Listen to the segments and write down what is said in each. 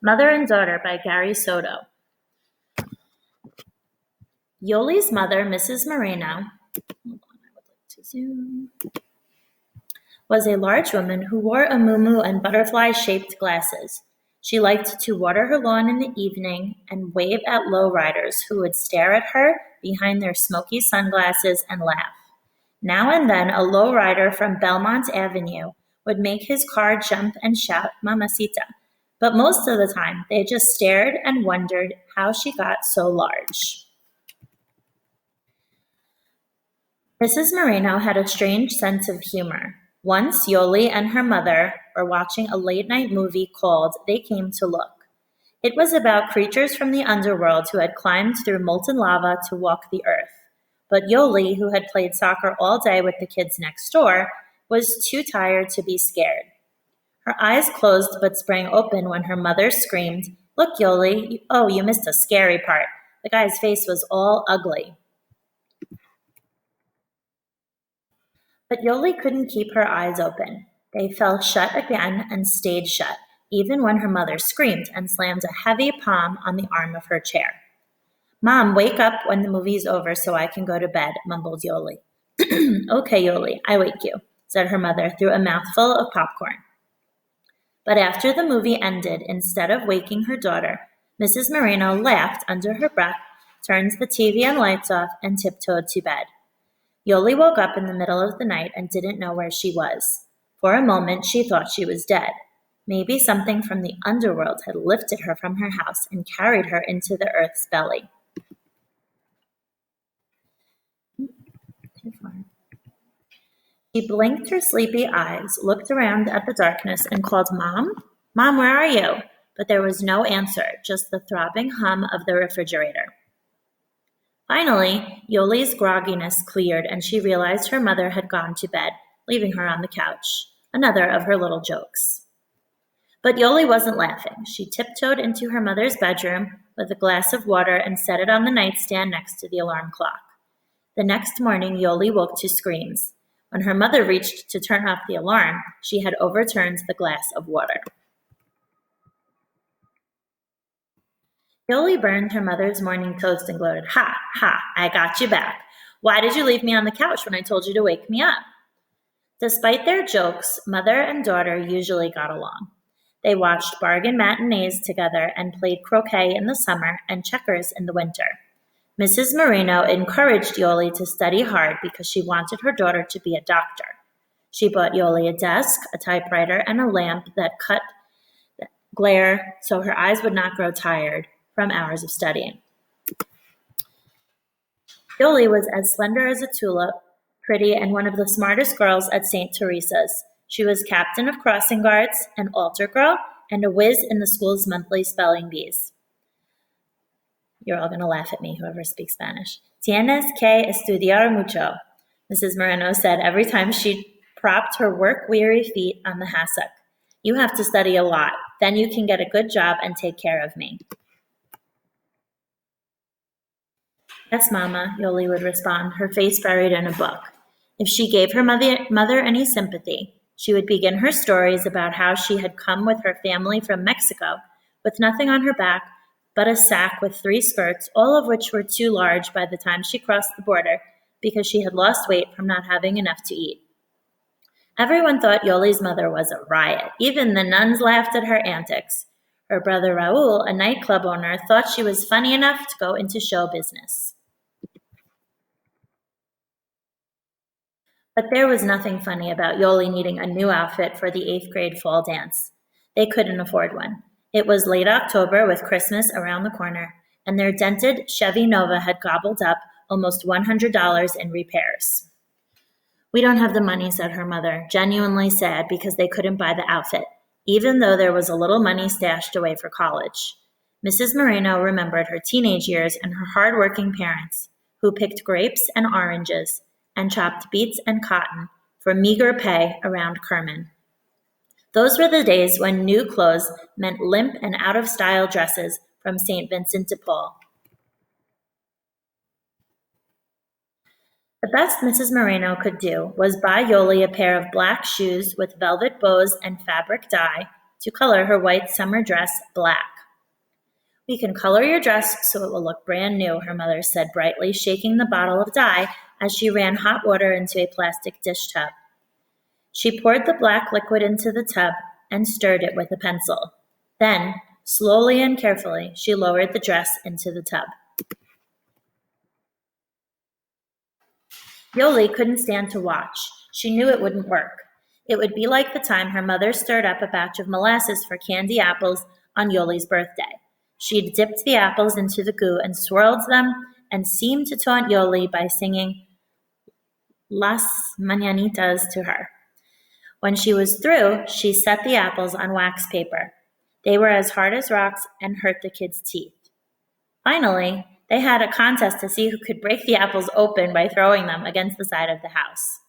Mother and Daughter by Gary Soto. Yoli's mother, Mrs. Moreno, was a large woman who wore a muumuu and butterfly-shaped glasses. She liked to water her lawn in the evening and wave at low-riders who would stare at her behind their smoky sunglasses and laugh. Now and then, a low-rider from Belmont Avenue would make his car jump and shout, "Mamacita." But most of the time, they just stared and wondered how she got so large. Mrs. Moreno had a strange sense of humor. Once, Yoli and her mother were watching a late-night movie called They Came to Look. It was about creatures from the underworld who had climbed through molten lava to walk the earth. But Yoli, who had played soccer all day with the kids next door, was too tired to be scared. Her eyes closed but sprang open when her mother screamed, "Look, Yoli, oh, you missed a scary part." The guy's face was all ugly. But Yoli couldn't keep her eyes open. They fell shut again and stayed shut, even when her mother screamed and slammed a heavy palm on the arm of her chair. "Mom, wake up when the movie's over so I can go to bed," mumbled Yoli. "Okay, Yoli, I wake you," said her mother through a mouthful of popcorn. But after the movie ended, instead of waking her daughter, Mrs. Moreno laughed under her breath, turned the TV and lights off, and tiptoed to bed. Yoli woke up in the middle of the night and didn't know where she was. For a moment, she thought she was dead. Maybe something from the underworld had lifted her from her house and carried her into the earth's belly. She blinked her sleepy eyes, looked around at the darkness, and called, "Mom? Mom, where are you?" But there was no answer, just the throbbing hum of the refrigerator. Finally, Yoli's grogginess cleared, and she realized her mother had gone to bed, leaving her on the couch. Another of her little jokes. But Yoli wasn't laughing. She tiptoed into her mother's bedroom with a glass of water and set it on the nightstand next to the alarm clock. The next morning, Yoli woke to screams. When her mother reached to turn off the alarm, she had overturned the glass of water. Yoli burned her mother's morning toast and gloated, "Ha, ha, I got you back. Why did you leave me on the couch when I told you to wake me up?" Despite their jokes, mother and daughter usually got along. They watched bargain matinees together and played croquet in the summer and checkers in the winter. Mrs. Moreno encouraged Yoli to study hard because she wanted her daughter to be a doctor. She bought Yoli a desk, a typewriter, and a lamp that cut glare so her eyes would not grow tired from hours of studying. Yoli was as slender as a tulip, pretty, and one of the smartest girls at St. Teresa's. She was captain of crossing guards, an altar girl, and a whiz in the school's monthly spelling bees. You're all going to laugh at me, whoever speaks Spanish. "Tienes que estudiar mucho," Mrs. Moreno said every time she propped her work-weary feet on the hassock. "You have to study a lot. Then you can get a good job and take care of me." "Yes, Mama," Yoli would respond, her face buried in a book. If she gave her mother any sympathy, she would begin her stories about how she had come with her family from Mexico with nothing on her back but a sack with 3 skirts, all of which were too large by the time she crossed the border because she had lost weight from not having enough to eat. Everyone thought Yoli's mother was a riot. Even the nuns laughed at her antics. Her brother Raul, a nightclub owner, thought she was funny enough to go into show business. But there was nothing funny about Yoli needing a new outfit for the 8th grade fall dance. They couldn't afford one. It was late October with Christmas around the corner, and their dented Chevy Nova had gobbled up almost $100 in repairs. "We don't have the money," said her mother, genuinely sad because they couldn't buy the outfit, even though there was a little money stashed away for college. Mrs. Moreno remembered her teenage years and her hard-working parents, who picked grapes and oranges and chopped beets and cotton for meager pay around Kerman. Those were the days when new clothes meant limp and out-of-style dresses from St. Vincent de Paul. The best Mrs. Moreno could do was buy Yoli a pair of black shoes with velvet bows and fabric dye, to color her white summer dress black. "We can color your dress so it will look brand new," her mother said brightly, shaking the bottle of dye as she ran hot water into a plastic dish tub. She poured the black liquid into the tub and stirred it with a pencil. Then, slowly and carefully, she lowered the dress into the tub. Yoli couldn't stand to watch. She knew it wouldn't work. It would be like the time her mother stirred up a batch of molasses for candy apples on Yoli's birthday. She'd dipped the apples into the goo and swirled them and seemed to taunt Yoli by singing Las Mañanitas to her. When she was through, she set the apples on wax paper. They were as hard as rocks and hurt the kids' teeth. Finally, they had a contest to see who could break the apples open by throwing them against the side of the house.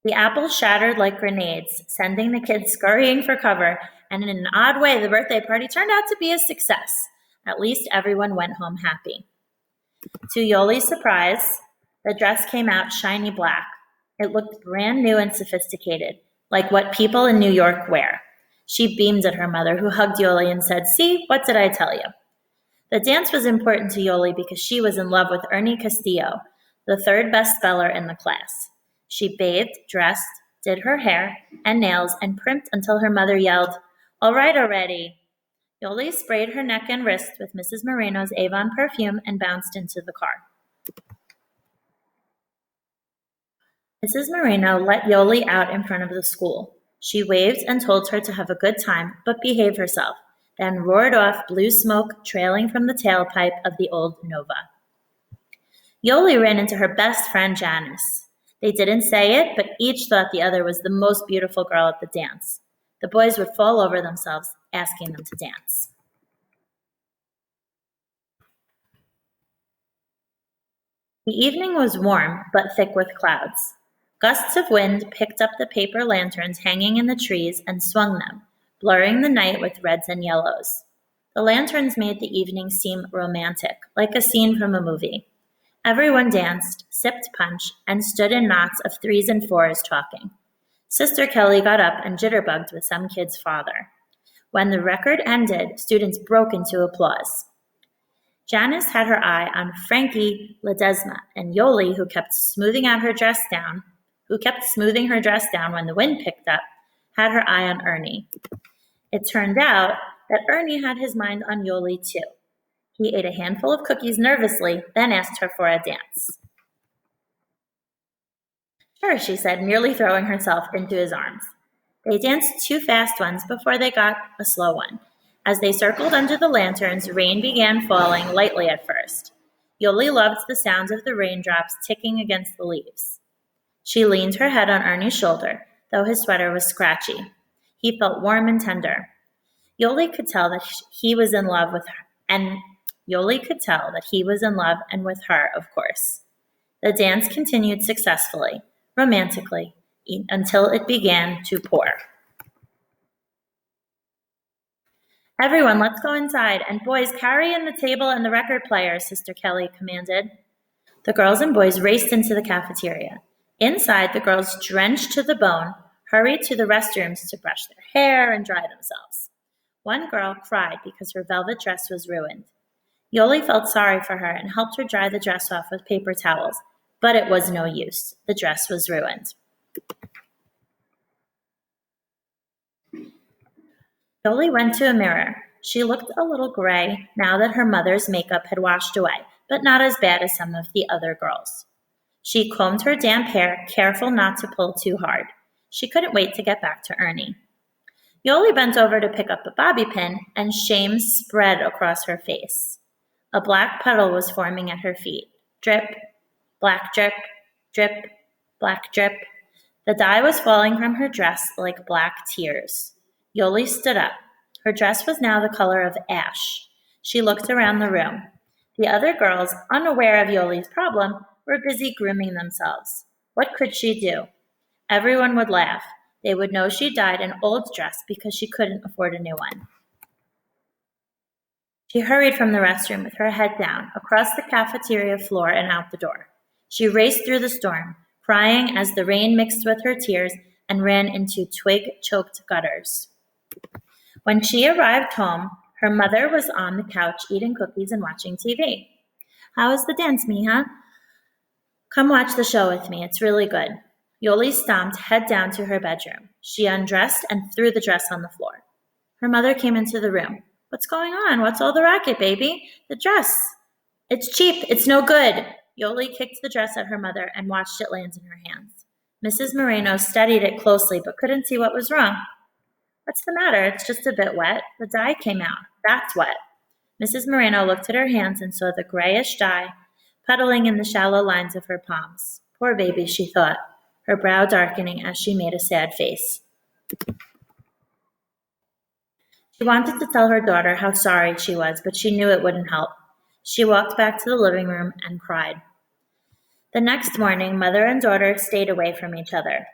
The apples shattered like grenades, sending the kids scurrying for cover, and in an odd way, the birthday party turned out to be a success. At least everyone went home happy. To Yoli's surprise, the dress came out shiny black. It looked brand new and sophisticated, like what people in New York wear. She beamed at her mother, who hugged Yoli and said, "See, what did I tell you?" The dance was important to Yoli because she was in love with Ernie Castillo, the third best speller in the class. She bathed, dressed, did her hair and nails, and primped until her mother yelled, "All right already." Yoli sprayed her neck and wrist with Mrs. Moreno's Avon perfume and bounced into the car. Mrs. Moreno let Yoli out in front of the school. She waved and told her to have a good time, but behave herself, then roared off, blue smoke trailing from the tailpipe of the old Nova. Yoli ran into her best friend Janice. They didn't say it, but each thought the other was the most beautiful girl at the dance. The boys would fall over themselves, asking them to dance. The evening was warm, but thick with clouds. Gusts of wind picked up the paper lanterns hanging in the trees and swung them, blurring the night with reds and yellows. The lanterns made the evening seem romantic, like a scene from a movie. Everyone danced, sipped punch, and stood in knots of threes and fours talking. Sister Kelly got up and jitterbugged with some kid's father. When the record ended, students broke into applause. Janice had her eye on Frankie Ledesma, and Yoli, who kept smoothing her dress down when the wind picked up, had her eye on Ernie. It turned out that Ernie had his mind on Yoli too. He ate a handful of cookies nervously, then asked her for a dance. "Sure," she said, nearly throwing herself into his arms. They danced 2 fast ones before they got a slow one. As they circled under the lanterns, rain began falling lightly at first. Yoli loved the sounds of the raindrops ticking against the leaves. She leaned her head on Ernie's shoulder, though his sweater was scratchy. He felt warm and tender. Yoli could tell that he was in love with her, and with her, of course. The dance continued successfully, romantically, until it began to pour. "Everyone, let's go inside, and boys, carry in the table and the record player," Sister Kelly commanded. The girls and boys raced into the cafeteria. Inside, the girls, drenched to the bone, hurried to the restrooms to brush their hair and dry themselves. One girl cried because her velvet dress was ruined. Yoli felt sorry for her and helped her dry the dress off with paper towels, but it was no use. The dress was ruined. Yoli went to a mirror. She looked a little gray now that her mother's makeup had washed away, but not as bad as some of the other girls. She combed her damp hair, careful not to pull too hard. She couldn't wait to get back to Ernie. Yoli bent over to pick up a bobby pin, and shame spread across her face. A black puddle was forming at her feet. Drip, black drip, drip, black drip. The dye was falling from her dress like black tears. Yoli stood up. Her dress was now the color of ash. She looked around the room. The other girls, unaware of Yoli's problem, were busy grooming themselves. What could she do? Everyone would laugh. They would know she dyed an old dress because she couldn't afford a new one. She hurried from the restroom with her head down, across the cafeteria floor and out the door. She raced through the storm, crying as the rain mixed with her tears and ran into twig-choked gutters. When she arrived home, her mother was on the couch eating cookies and watching TV. "How was the dance, Mija?" "Come watch the show with me. It's really good." Yoli stomped head down to her bedroom. She undressed and threw the dress on the floor. Her mother came into the room. "What's going on? What's all the racket, baby?" "The dress." "It's cheap. It's no good." Yoli kicked the dress at her mother and watched it land in her hands. Mrs. Moreno studied it closely but couldn't see what was wrong. "What's the matter? It's just a bit wet. The dye came out. That's what." Mrs. Moreno looked at her hands and saw the grayish dye puddling in the shallow lines of her palms. "Poor baby," she thought, her brow darkening as she made a sad face. She wanted to tell her daughter how sorry she was, but she knew it wouldn't help. She walked back to the living room and cried. The next morning, mother and daughter stayed away from each other.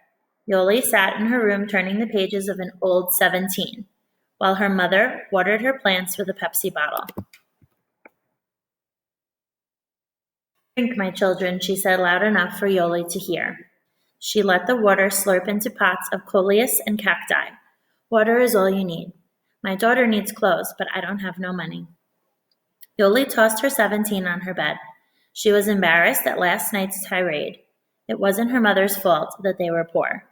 Yoli sat in her room turning the pages of an old 17, while her mother watered her plants with a Pepsi bottle. "Drink, my children," she said loud enough for Yoli to hear. She let the water slurp into pots of coleus and cacti. "Water is all you need. My daughter needs clothes, but I don't have no money." Yoli tossed her 17 on her bed. She was embarrassed at last night's tirade. It wasn't her mother's fault that they were poor.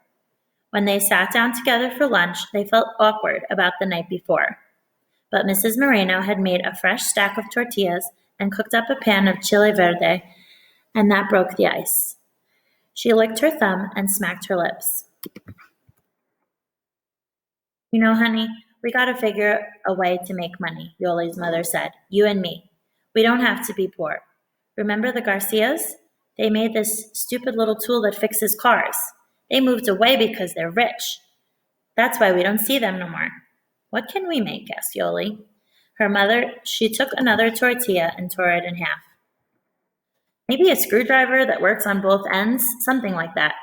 When they sat down together for lunch, they felt awkward about the night before. But Mrs. Moreno had made a fresh stack of tortillas and cooked up a pan of chile verde, and that broke the ice. She licked her thumb and smacked her lips. "You know, honey, we gotta figure a way to make money," Yoli's mother said. "You and me. We don't have to be poor. Remember the Garcias? They made this stupid little tool that fixes cars. They moved away because they're rich. That's why we don't see them no more." "What can we make?" asked Yoli. She took another tortilla and tore it in half. "Maybe a screwdriver that works on both ends, something like that."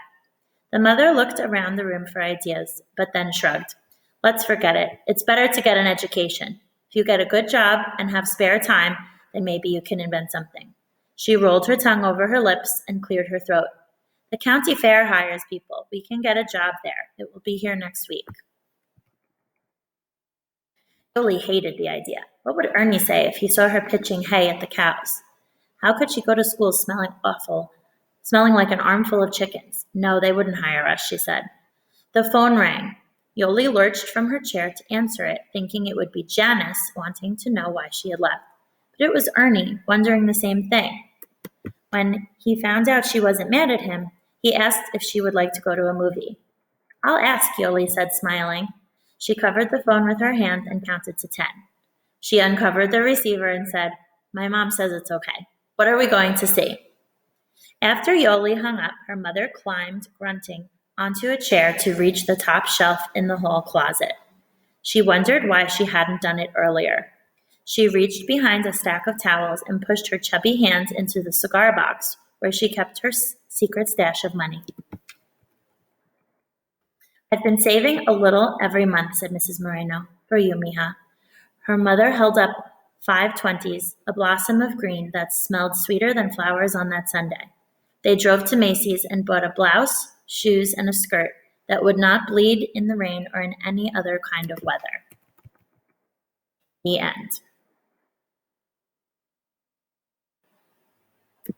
The mother looked around the room for ideas, but then shrugged. "Let's forget it. It's better to get an education. If you get a good job and have spare time, then maybe you can invent something." She rolled her tongue over her lips and cleared her throat. "The county fair hires people. We can get a job there. It will be here next week." Yoli hated the idea. What would Ernie say if he saw her pitching hay at the cows? How could she go to school smelling awful, smelling like an armful of chickens? "No, they wouldn't hire us," she said. The phone rang. Yoli lurched from her chair to answer it, thinking it would be Janice wanting to know why she had left. But it was Ernie, wondering the same thing. When he found out she wasn't mad at him, he asked if she would like to go to a movie. "I'll ask," Yoli said, smiling. She covered the phone with her hand and counted to 10. She uncovered the receiver and said, "My mom says it's okay. What are we going to see?" After Yoli hung up, her mother climbed, grunting, onto a chair to reach the top shelf in the hall closet. She wondered why she hadn't done it earlier. She reached behind a stack of towels and pushed her chubby hands into the cigar box, where she kept her secret stash of money. "I've been saving a little every month," said Mrs. Moreno, "for you, Mija." Her mother held up 5 20s, a blossom of green that smelled sweeter than flowers on that Sunday. They drove to Macy's and bought a blouse, shoes, and a skirt that would not bleed in the rain or in any other kind of weather. The end.